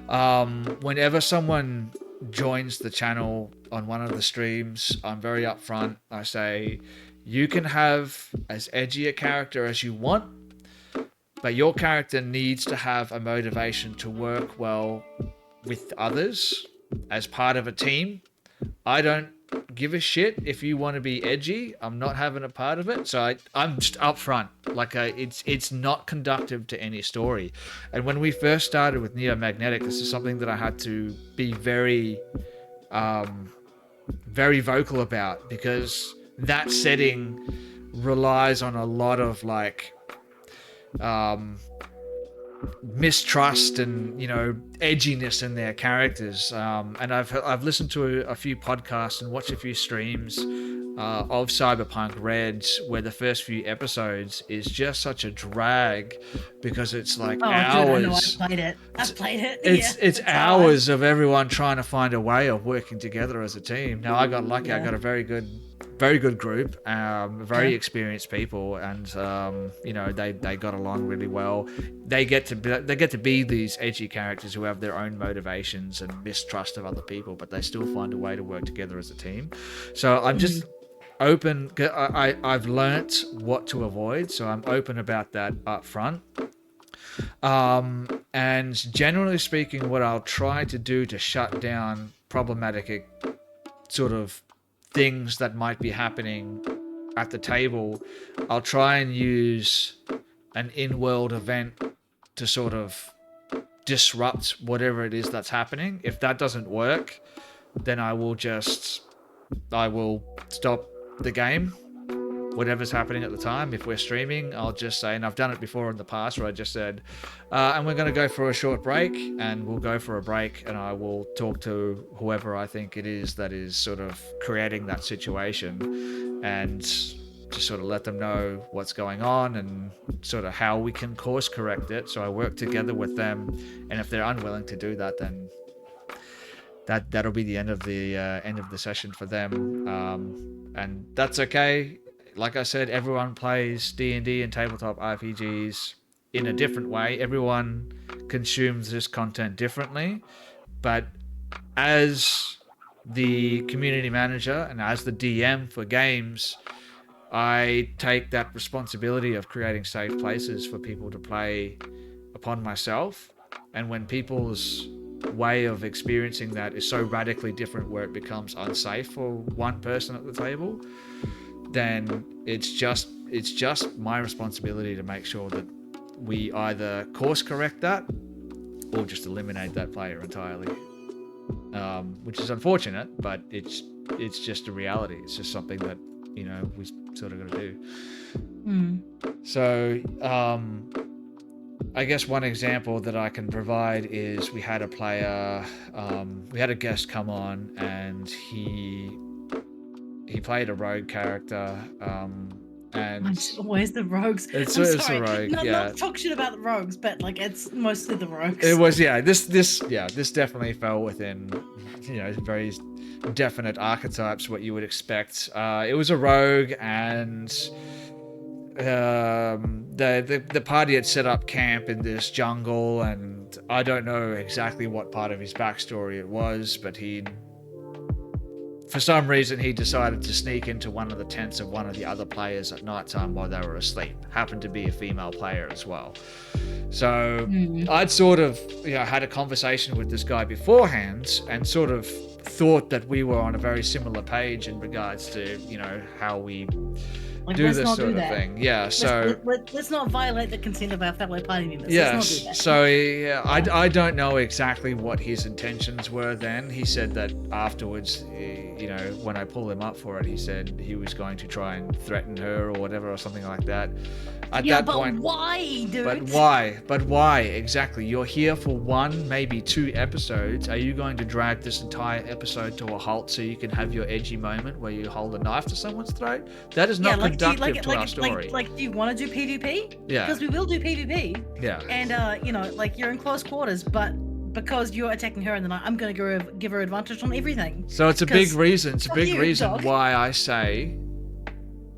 Whenever someone joins the channel on one of the streams, I'm very upfront. I say, you can have as edgy a character as you want, but your character needs to have a motivation to work well with others as part of a team. I don't give a shit if you want to be edgy. I'm not having a part of it. So I'm just upfront. Like, it's not conductive to any story. And when we first started with Neo Magnetic, this is something that I had to be very, very vocal about, because that setting relies on a lot of like mistrust and, you know, edginess in their characters. And I've listened to a few podcasts and watched a few streams of Cyberpunk Red, where the first few episodes is just such a drag, because it's like hours. Dude, I know, I've played it. It's hours of everyone trying to find a way of working together as a team. Now I got lucky. I got a very good group, very experienced people, and you know, they got along really well. They get to be these edgy characters who have their own motivations and mistrust of other people, but they still find a way to work together as a team. So I'm just open. I've learnt what to avoid, so I'm open about that up front. And generally speaking, what I'll try to do to shut down problematic sort of things that might be happening at the table, I'll try and use an in-world event to sort of disrupt whatever it is that's happening. If that doesn't work, then I will stop the game, whatever's happening at the time. If we're streaming, I'll just say, and I've done it before in the past, where I just said, and we're going to go for a short break, and we'll go for a break, and I will talk to whoever I think it is that is sort of creating that situation, and just sort of let them know what's going on and sort of how we can course correct it. So I work together with them, and if they're unwilling to do that, then that'll be the end of the session for them, and that's okay. Like I said, everyone plays D&D and tabletop RPGs in a different way. Everyone consumes this content differently, but as the community manager and as the DM for games, I take that responsibility of creating safe places for people to play upon myself. And when people's way of experiencing that is so radically different where it becomes unsafe for one person at the table, then it's just my responsibility to make sure that we either course correct that or just eliminate that player entirely. Which is unfortunate, but it's just a reality. It's just something that, you know, we sort of got to do. So I guess one example that I can provide is we had a guest come on, and he played a rogue character, and it's always the rogues. It's I'm a sorry, rogue. not Yeah, talk shit about the rogues, but like it's mostly the rogues. it was. Yeah, this definitely fell within, you know, very definite archetypes what you would expect. It was a rogue, and the party had set up camp in this jungle, and I don't know exactly what part of his backstory it was, but for some reason he decided to sneak into one of the tents of one of the other players at nighttime while they were asleep. Happened to be a female player as well. So I'd sort of, you know, had a conversation with this guy beforehand and sort of thought that we were on a very similar page in regards to, you know, how we do this sort of thing. Yeah, so let's not violate the consent of our fellow party members. Yes. Let's not do that. So I don't know exactly what his intentions were then. He said that afterwards, you know, when I pulled him up for it, he said he was going to try and threaten her or whatever or something like that. At that point, why, dude? But why? But why exactly? You're here for 1, maybe 2 episodes. Are you going to drag this entire episode to a halt so you can have your edgy moment where you hold a knife to someone's throat? That is not conductive to our story. Do you want to do PvP? Yeah. Because we will do PvP. Yeah. And you know, like you're in close quarters, but because you're attacking her in the night, I'm going to give her advantage on everything. So it's a big reason. It's a big reason dog. why I say,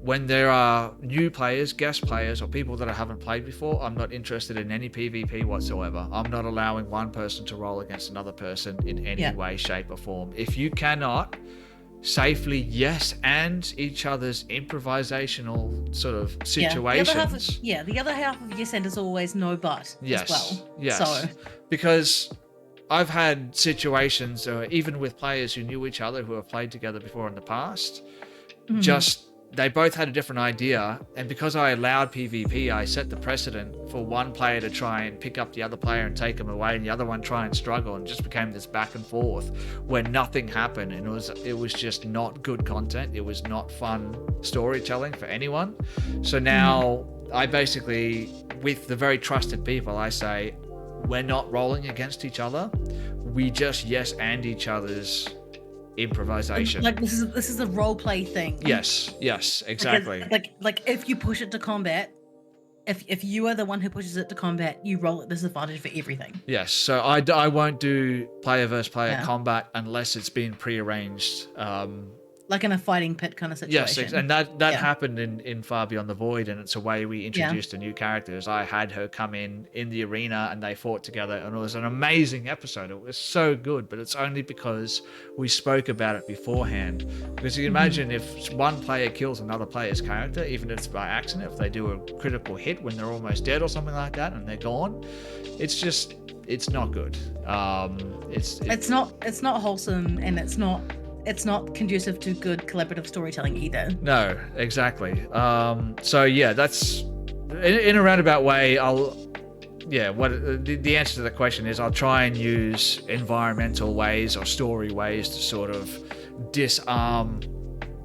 when there are new players, guest players, or people that I haven't played before, I'm not interested in any PvP whatsoever. I'm not allowing one person to roll against another person in any way, shape, or form. If you cannot safely and each other's improvisational sort of situations. The other half of yes and is always no but as well. Yes. So because I've had situations, even with players who knew each other, who have played together before in the past, they both had a different idea, and because I allowed PvP, I set the precedent for one player to try and pick up the other player and take him away, and the other one try and struggle, and just became this back and forth where nothing happened, and it was just not good content. It was not fun storytelling for anyone. So now I basically, with the very trusted people, I say, we're not rolling against each other. We just yes and each other's improvisation. Like this is a role play thing. Yes, exactly. Like if you push it to combat, if you are the one who pushes it to combat, you roll at disadvantage for everything. Yes, so I won't do player versus player combat unless it's been prearranged. Like in a fighting pit kind of situation. Yes, and that happened in Far Beyond the Void, and it's a way we introduced a new character. I had her come in the arena, and they fought together, and it was an amazing episode. It was so good, but it's only because we spoke about it beforehand. Because you can imagine if one player kills another player's character, even if it's by accident, if they do a critical hit when they're almost dead or something like that, and they're gone, it's not good. It's not wholesome, and it's not conducive to good collaborative storytelling either. No, exactly. So yeah, that's in a roundabout way. The answer to the question is I'll try and use environmental ways or story ways to sort of disarm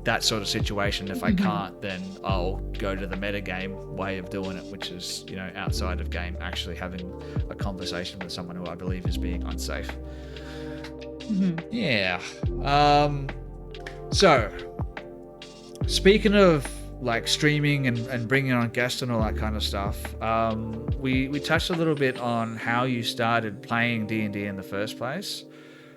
that sort of situation. If I can't, then I'll go to the metagame way of doing it, which is, you know, outside of game, actually having a conversation with someone who I believe is being unsafe. Yeah. So, speaking of like streaming and bringing on guests and all that kind of stuff, we touched a little bit on how you started playing D&D in the first place.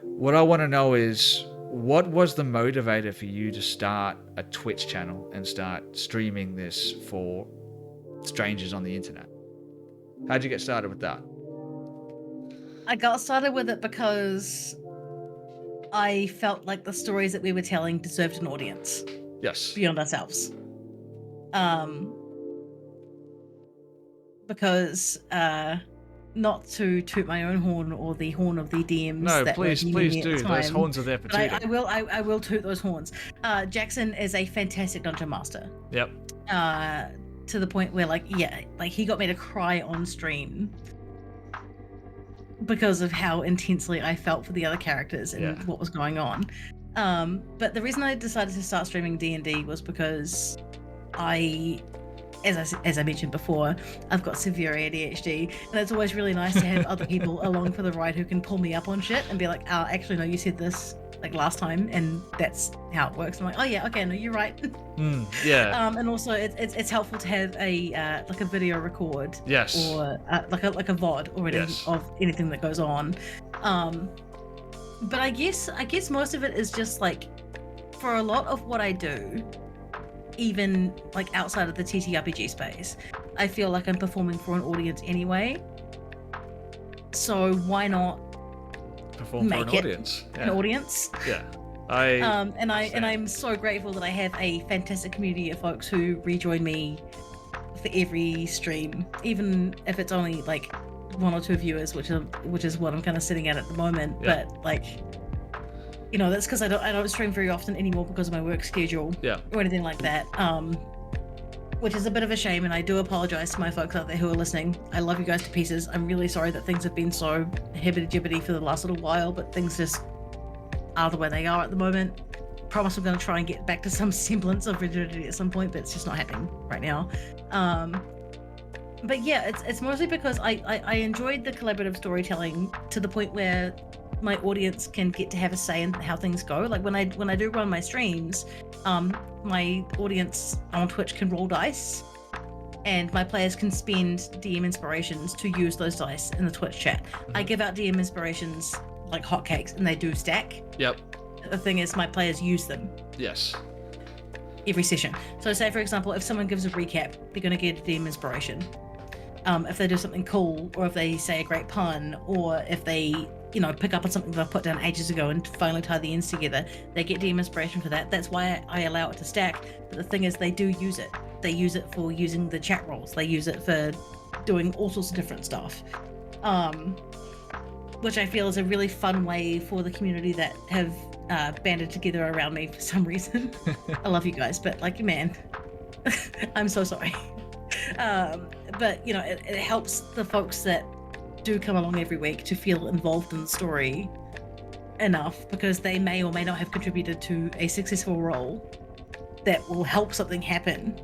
What I want to know is, what was the motivator for you to start a Twitch channel and start streaming this for strangers on the internet? How'd you get started with that? I got started with it because I felt like the stories that we were telling deserved an audience. Yes. Beyond ourselves. Because not to toot my own horn or the horn of the DMs No, that please, were please DMing me at do. the time, Those horns are there for but I tooting. will I will toot those horns. Jackson is a fantastic dungeon master. Yep. To the point where like he got me to cry on stream because of how intensely I felt for the other characters and what was going on. But the reason I decided to start streaming D&D was because as I mentioned before, I've got severe ADHD, and it's always really nice to have other people along for the ride who can pull me up on shit and be like, "Oh, actually, no, you said this like last time, and that's how it works." I'm like, "Oh yeah, okay, no, you're right." Yeah. And also, it's helpful to have a like a video record, Yes. or like a VOD already of anything that goes on. But I guess most of it is just like, for a lot of what I do, even like outside of the TTRPG space, I feel like I'm performing for an audience anyway. So why not perform make for it an audience? Yeah. And I'm so grateful that I have a fantastic community of folks who rejoin me for every stream, even if it's only like 1 or 2 viewers, which is what I'm kind of sitting at the moment. Yeah. But like, you know, that's because I don't stream very often anymore because of my work schedule or anything like that. Which is a bit of a shame, and I do apologize to my folks out there who are listening. I love you guys to pieces. I'm really sorry that things have been so hibbity-jibbity for the last little while, but things just are the way they are at the moment. Promise I'm going to try and get back to some semblance of rigidity at some point, but it's just not happening right now. But yeah, it's mostly because I enjoyed the collaborative storytelling to the point where my audience can get to have a say in how things go. Like when I do run my streams, my audience on Twitch can roll dice, and my players can spend DM inspirations to use those dice in the Twitch chat. I give out DM inspirations like hotcakes, and they do stack. Yep. The thing is, my players use them. Yes. Every session. So say, for example, if someone gives a recap, they're going to get a DM inspiration. If they do something cool, or if they say a great pun, or if they, you know, pick up on something that I put down ages ago and finally tie the ends together, they get DM inspiration for that. That's why I allow it to stack. But the thing is, they do use it. They use it for using the chat roles. They use it for doing all sorts of different stuff. Which I feel is a really fun way for the community that have banded together around me for some reason. I love you guys, but like, man, I'm so sorry. But you know, it helps the folks that do come along every week to feel involved in the story enough, because they may or may not have contributed to a successful role that will help something happen.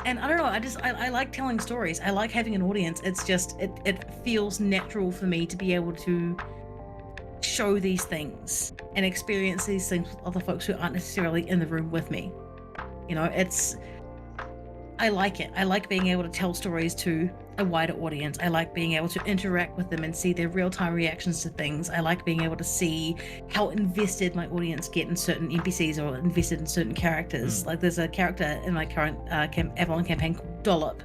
And I don't know, I like telling stories. I like having an audience. It's just it feels natural for me to be able to show these things and experience these things with other folks who aren't necessarily in the room with me. You know, I like it. I like being able to tell stories to a wider audience. I like being able to interact with them and see their real-time reactions to things. I like being able to see how invested my audience get in certain NPCs or invested in certain characters. Like there's a character in my current Avalon campaign called Dollop,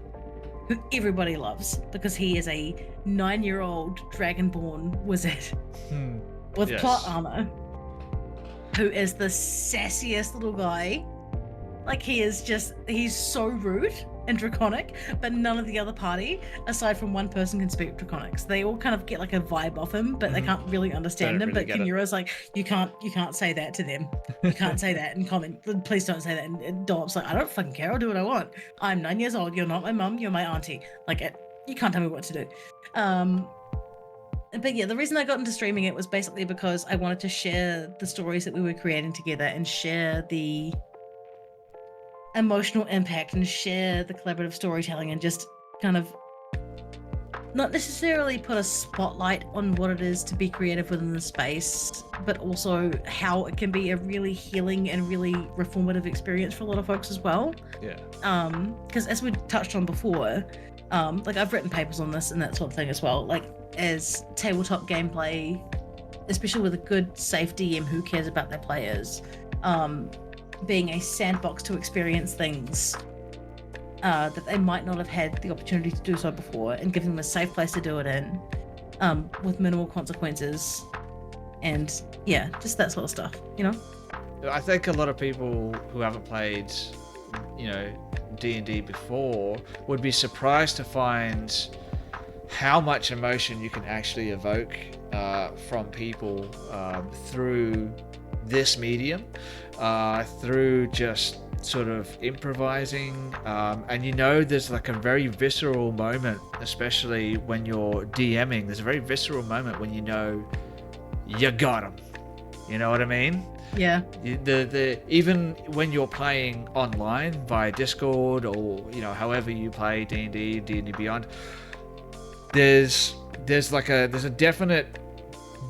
who everybody loves because he is a 9-year-old dragonborn wizard with plot armor, who is the sassiest little guy. Like he's so rude and draconic, but none of the other party, aside from one person, can speak draconic. So they all kind of get like a vibe off him, but they can't really understand him. But Kinura's like, you can't say that to them. You can't say that in comment. Please don't say that. And Dollop's like, I don't fucking care. I'll do what I want. I'm 9 years old. You're not my mum. You're my auntie. Like, you can't tell me what to do. But yeah, the reason I got into streaming it was basically because I wanted to share the stories that we were creating together and share the emotional impact and share the collaborative storytelling, and just kind of not necessarily put a spotlight on what it is to be creative within the space, but also how it can be a really healing and really reformative experience for a lot of folks as well. Yeah. Because as we touched on before, like I've written papers on this and that sort of thing as well. Like as tabletop gameplay, especially with a good, safe DM who cares about their players, being a sandbox to experience things that they might not have had the opportunity to do so before, and giving them a safe place to do it in, with minimal consequences, and yeah, just that sort of stuff, you know? I think a lot of people who haven't played, you know, D&D before would be surprised to find how much emotion you can actually evoke from people through this medium, through just sort of improvising, and there's like a very visceral moment, especially when you're DMing. There's a very visceral moment when you got them. You know what I mean? Yeah. The even when you're playing online via Discord or however you play D&D Beyond, there's a definite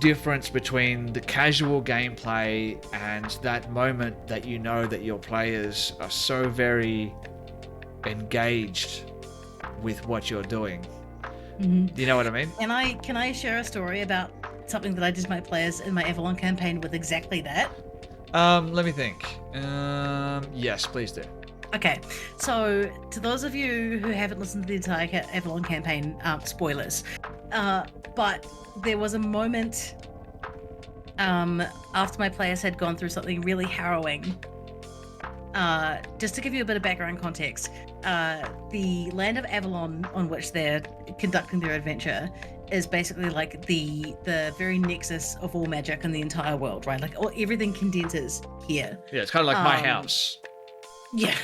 difference between the casual gameplay and that moment that that your players are so very engaged with what you're doing. Mm-hmm. You know what I mean? Can I share a story about something that I did to my players in my Avalon campaign with exactly that? Let me think. Yes, please do. Okay, so to those of you who haven't listened to the entire Avalon campaign, spoilers, but there was a moment after my players had gone through something really harrowing. Just to give you a bit of background context, the land of Avalon on which they're conducting their adventure is basically like the very nexus of all magic in the entire world, right? Like everything condenses here. Yeah, it's kind of like my house. Yeah.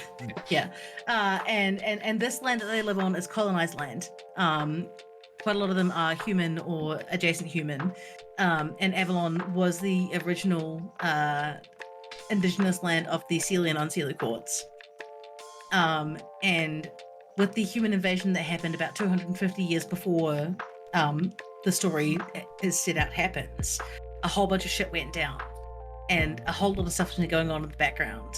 And this land that they live on is colonized land. Quite a lot of them are human or adjacent human. And Avalon was the original indigenous land of the Celian on Courts. And with the human invasion that happened about 250 years before the story is set out happens, a whole bunch of shit went down. And a whole lot of stuff was going on in the background.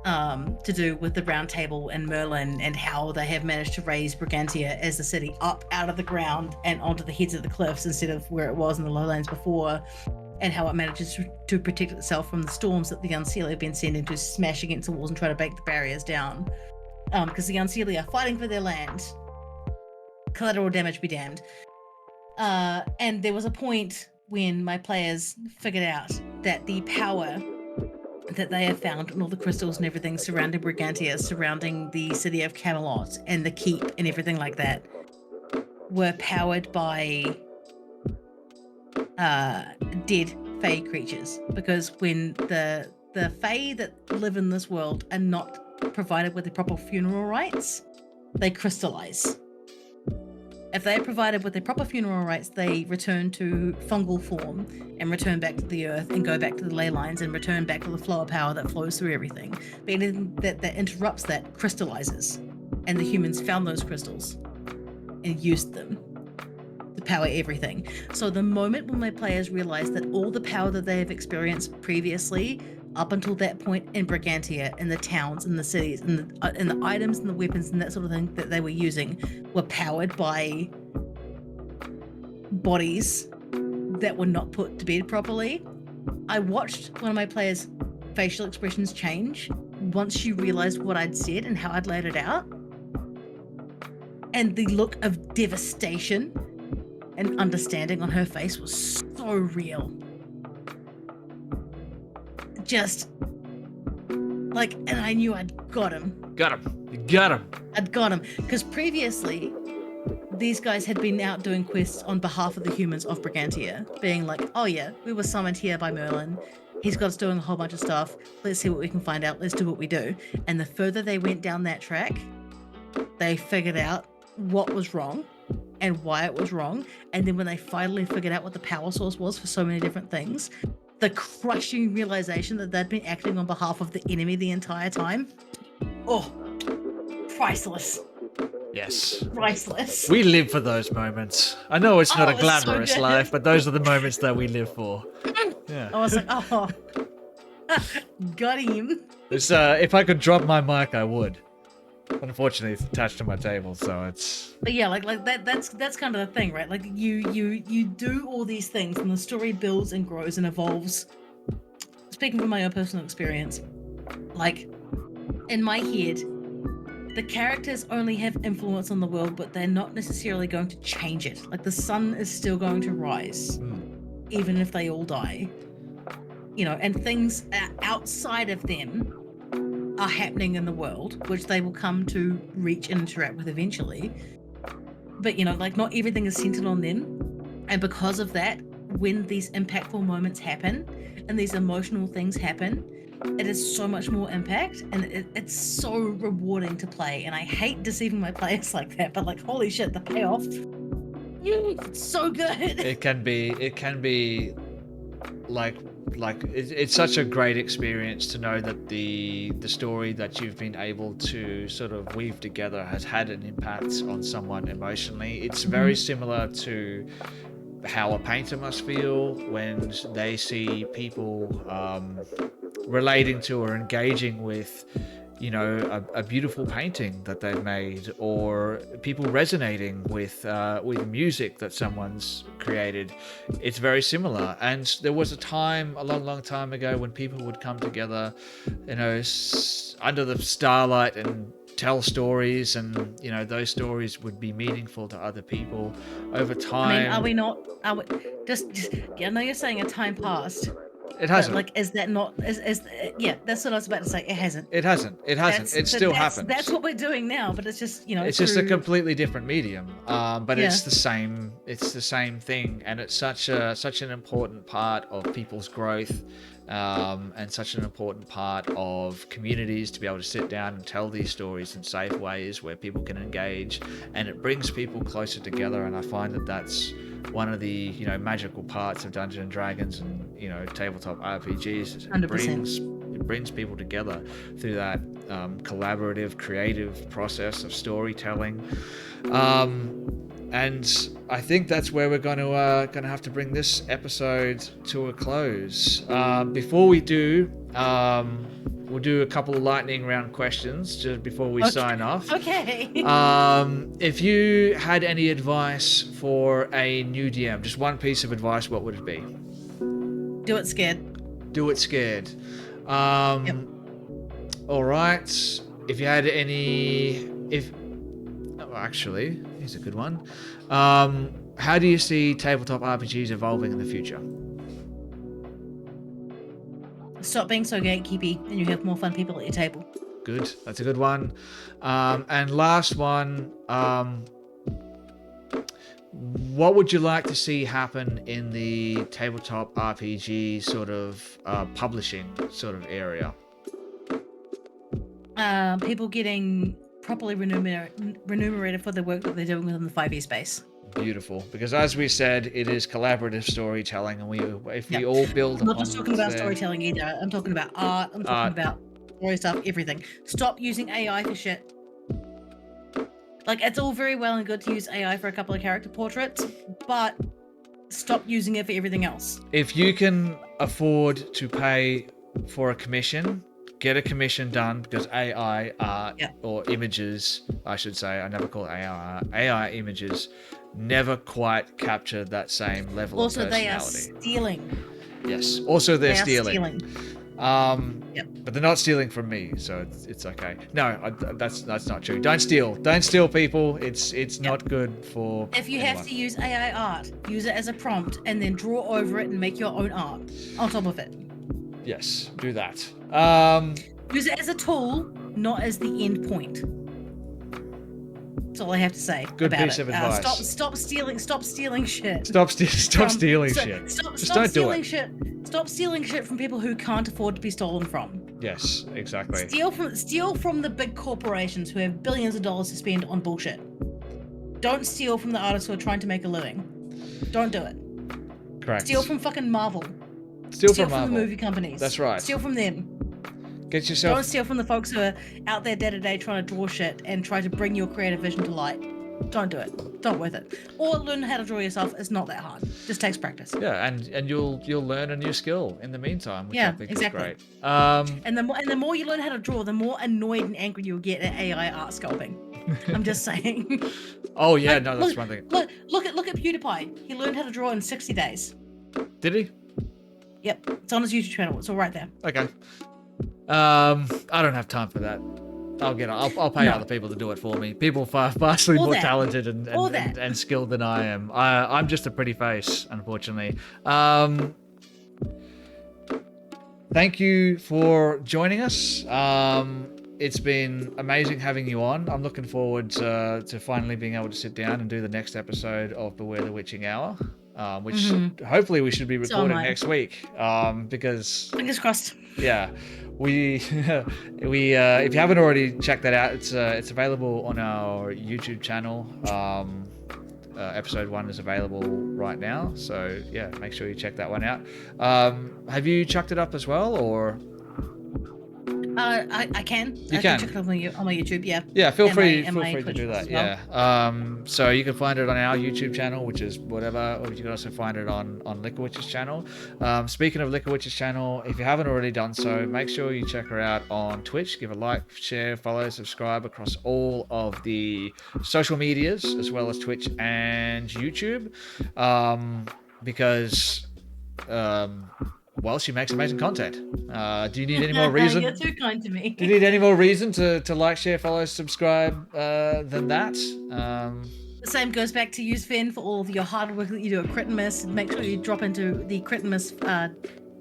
To do with the Round Table and Merlin and how they have managed to raise Brigantia as the city up out of the ground and onto the heads of the cliffs instead of where it was in the lowlands before, and how it manages to protect itself from the storms that the Unseelie have been sending to smash against the walls and try to break the barriers down. Because the Unseelie are fighting for their land. Collateral damage be damned. And there was a point when my players figured out that the power that they have found in all the crystals and everything surrounding Brigantia, surrounding the city of Camelot and the keep and everything like that, were powered by dead Fae creatures. Because when the Fae that live in this world are not provided with the proper funeral rites, they crystallize. If they are provided with the proper funeral rites, they return to fungal form and return back to the earth and go back to the ley lines and return back to the flow of power that flows through everything. But anything that interrupts that crystallizes. And the humans found those crystals and used them to power everything. So the moment when my players realized that all the power that they have experienced previously, up until that point in Brigantia, in the towns, in the cities, and the items and the weapons and that sort of thing that they were using were powered by bodies that were not put to bed properly, I watched one of my players' facial expressions change once she realized what I'd said and how I'd laid it out. And the look of devastation and understanding on her face was so real. Just like, and I knew I'd got him. Got him. You got him. I'd got him. Because previously, these guys had been out doing quests on behalf of the humans of Brigantia, being like, oh yeah, we were summoned here by Merlin. He's got us doing a whole bunch of stuff. Let's see what we can find out. Let's do what we do. And the further they went down that track, they figured out what was wrong and why it was wrong. And then when they finally figured out what the power source was for so many different things, the crushing realization that they'd been acting on behalf of the enemy the entire time. Oh, priceless. Yes. Priceless. We live for those moments. I know it's not a glamorous life, but those are the moments that we live for. Yeah. I was like, oh, got him. If I could drop my mic, I would. But unfortunately, it's attached to my table, so it's. But yeah, like that's kind of the thing, right? Like you do all these things, and the story builds and grows and evolves. Speaking from my own personal experience, like in my head, the characters only have influence on the world, but they're not necessarily going to change it. Like the sun is still going to rise, even if they all die. You know, and things outside of them are happening in the world, which they will come to reach and interact with eventually. but like not everything is centered on them, and because of that, when these impactful moments happen and these emotional things happen, it is so much more impact, and it's so rewarding to play. And I hate deceiving my players like that, but like, holy shit, the payoff, it's so good. It can be like it's such a great experience to know that the story that you've been able to sort of weave together has had an impact on someone emotionally. It's very similar to how a painter must feel when they see people relating to or engaging with a beautiful painting that they've made, or people resonating with music that someone's created. It's very similar. And there was a time a long time ago when people would come together, under the starlight and tell stories, and those stories would be meaningful to other people over time. I mean, are we just I know you're saying a time passed. It hasn't. Like, is that not? Yeah, that's what I was about to say. It hasn't. It hasn't. It still happens. That's what we're doing now, but it's just It's just a completely different medium. But it's the same. It's the same thing, and it's such an important part of people's growth, and such an important part of communities to be able to sit down and tell these stories in safe ways where people can engage, and it brings people closer together. And I find that that's one of the magical parts of Dungeons and Dragons and tabletop RPGs. It brings people together through that collaborative, creative process of storytelling, and I think that's where we're going to have to bring this episode to a close. Before we do, we'll do a couple of lightning round questions just before we sign off. Okay. If you had any advice for a new DM, just one piece of advice, what would it be? Do it scared. Do it scared. Yep. All right. If you had actually, here's a good one. How do you see tabletop RPGs evolving in the future? Stop being so gatekeepy, and you have more fun people at your table. Good. That's a good one. And last one. What would you like to see happen in the tabletop RPG sort of publishing sort of area? People getting properly remunerated for the work that they're doing within the 5e space. Beautiful, because as we said, it is collaborative storytelling, and we all build. I'm not just talking about storytelling either. I'm talking about art. I'm talking about story stuff, everything. Stop using AI for shit. Like, it's all very well and good to use AI for a couple of character portraits, but stop using it for everything else. If you can afford to pay for a commission, get a commission done, because AI art or images, I should say, I never call it AI art. AI images never quite capture that same level of personality. Also, they are stealing. Yes. Also, they're stealing. But they're not stealing from me, so it's okay. No, that's not true. Don't steal. Don't steal, people. It's not good for. If you have to use AI art, use it as a prompt, and then draw over it and make your own art on top of it. Yes, do that. Use it as a tool, not as the end point. That's all I have to say. Good about piece it. of advice. Stop stealing shit. Stop stealing shit. Stop stealing shit. Stop stealing shit from people who can't afford to be stolen from. Yes, exactly. Steal from the big corporations who have billions of dollars to spend on bullshit. Don't steal from the artists who are trying to make a living. Don't do it. Correct. Steal from fucking Marvel. Steal from the movie companies. That's right. Steal from them. Get yourself. Don't steal from the folks who are out there day to day trying to draw shit and try to bring your creative vision to light. Don't do it. Don't worth it. Or learn how to draw yourself. It's not that hard. Just takes practice. Yeah, and you'll learn a new skill in the meantime, which I think exactly. is great. And the more you learn how to draw, the more annoyed and angry you'll get at AI art sculpting. I'm just saying. Oh yeah, no, that's one thing. Look at PewDiePie. He learned how to draw in 60 days. Did he? Yep, it's on his YouTube channel. It's all right there. Okay. I don't have time for that. I'll pay other people to do it for me. People vastly more talented and skilled than I am. I'm just a pretty face, unfortunately. Thank you for joining us. it's been amazing having you on. I'm looking forward to finally being able to sit down and do the next episode of Beware the Witching Hour, which hopefully we should be recording next week. Because fingers crossed. Yeah, we if you haven't already checked that out, it's available on our YouTube channel. Episode 1 is available right now, so yeah, make sure you check that one out. Have you chucked it up as well, or? I can. You can check it on my YouTube. Yeah. Yeah, feel free to do that. Well. Yeah. So you can find it on our YouTube channel, which is whatever, or you can also find it on Liquorwitch's channel. Speaking of Liquorwitch's channel, if you haven't already done so, make sure you check her out on Twitch. Give a like, share, follow, subscribe across all of the social medias, as well as Twitch and YouTube, because. Well, she makes amazing content. Do you need any more reason? You're too kind to me. Do you need any more reason to like, share, follow, subscribe than that? The same goes back to you, Sven, for all of your hard work that you do at Critmas. Make sure you drop into the Critmas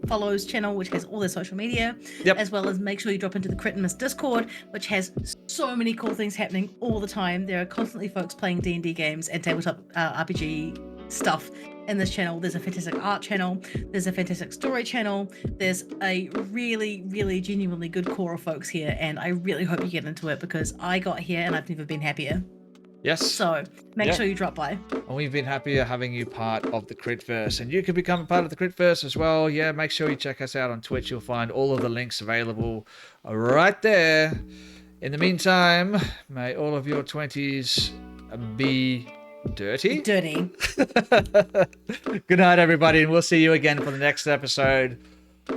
follows channel, which has all their social media, as well as make sure you drop into the Critmas Discord, which has so many cool things happening all the time. There are constantly folks playing D&D games and tabletop RPG stuff in this channel. There's a fantastic art channel, there's a fantastic story channel, there's a really, really genuinely good core of folks here, and I really hope you get into it, because I got here and I've never been happier. Yes. So make sure you drop by. And we've been happier having you part of the Critverse, and you can become a part of the Critverse as well. Yeah, make sure you check us out on Twitch. You'll find all of the links available right there. In the meantime, may all of your 20s be dirty. Good night, everybody, and we'll see you again for the next episode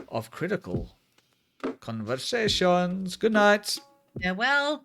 of Critical Conversations. Good night. Farewell.